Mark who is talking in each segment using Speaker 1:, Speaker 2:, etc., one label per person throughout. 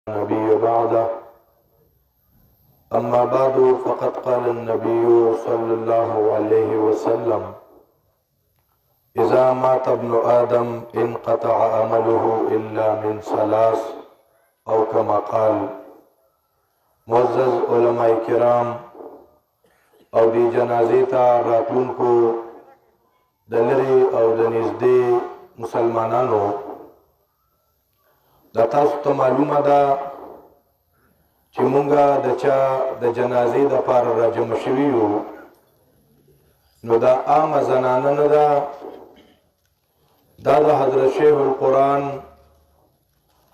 Speaker 1: النبي بعده. أما بعد فقد قال النبي صلى الله عليه وسلم: إذا مات ابن آدم انقطع عمله إلا من ثلاث، أو كما قال. معزز علماء کرام او دی جنازې ته راتلونکو د لرې او د نږدې مسلمانانو، دا تاسو ته معلومه ده چې مونږه د چا د جنازې دپاره راجمع شوي یو، نو دا عامه زنانه نه ده، دا د حضرت شیخ القرآن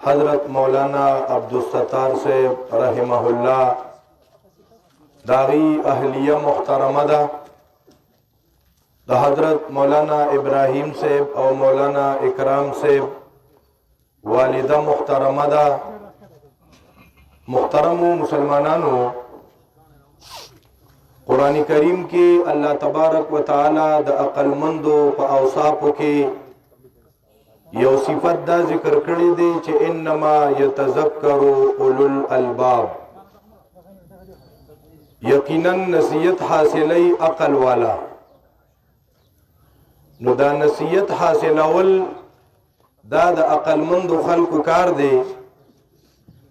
Speaker 1: حضرت مولانا عبدالستار صاحب رحمه الله داغی اہلیہ محترمہ دا، دا حضرت مولانا ابراہیم صاحب او مولانا اکرام صاحب والدہ محترمہ دا. محترم مسلمانانو، قرآن کریم کی اللہ تبارک و تعالی دا عقل مندو پا اوصافو کی یو صفت دا ذکر کردی دی چه انما یتذکرو اولو الالباب، یقیناً نصیحت حاصلی عقل والا. نو دا نصیحت حاصلول دا د عقل مند خلق کار دی.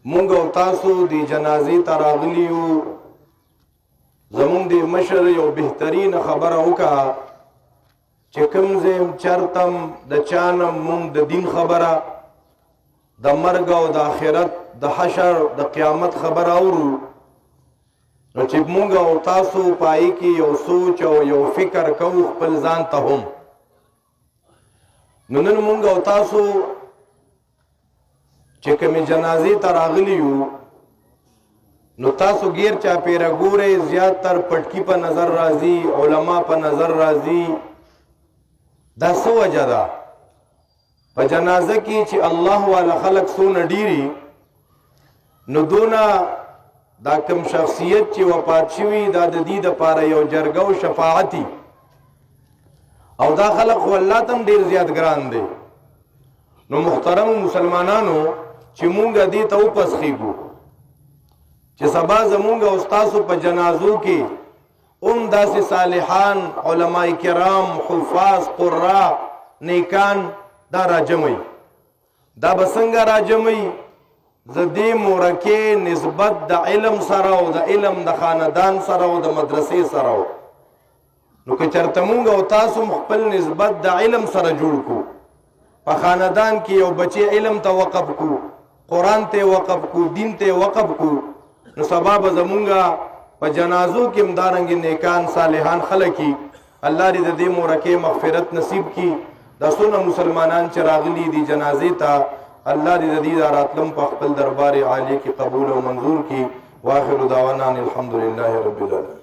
Speaker 1: مونږ او تاسو دی جنازې ته راغلي یو، زمونږ دی مشر یو بهترین خبره وکړه چې کوم ځای چرتم د چانم مونږ د دین خبره، د مرګ او د آخرت د حشر د قیامت خبره اورو، نو چې مونږ او تاسو پای کې یو سوچ او یو فکر کوو خپل ځان ته هم. نو نن مونږ او تاسو چې کومې جنازې ته راغلي یو، نو تاسو غیر چاپیره ګورئ، زیات تر پټکي په نظر راځي، علما په نظر راځي. دا څه وجه ده؟ په جنازه کې چې الله والا خلق څونه ډیري، نو دونه دا کم شخصیت چې وفات شوي دا د دې دپاره یو جرګه او شفاعتي، او دا خلق خو الله ته هم ډېر زیات ګران دی. نو محترم مسلمانانو، چې مونږ دې ته وپسخېږو چې سبا زمونږ او ستاسو په جنازو کې هم داسې صالحان علماء کرام حفاظ قرا نیکان دا راجمعي. دا به څنګه راجمعي؟ زدی مورکه نسبت د علم سره او د علم د خاندان سره او د مدرسې سره. نو که چرته مونږ او تاسو خپل نسبت د علم سره جوړ کو، په خاندان کې یو بچی علم ته وقف کو، قرآن ته وقف کو، دین ته وقف کو، نو سبا به زمونږه په جنازو کې همدارنګې نیکان صالحان خلک کی. الله دې د دې مورکه مغفرت نصیب کی. دا څونه مسلمانان چې راغلي دي جنازې ته، اللہ دی دید راتلم پا خپل دربار عالی کی قبول و منظور کی. واخر دعوانا الحمدللہ رب العالمین.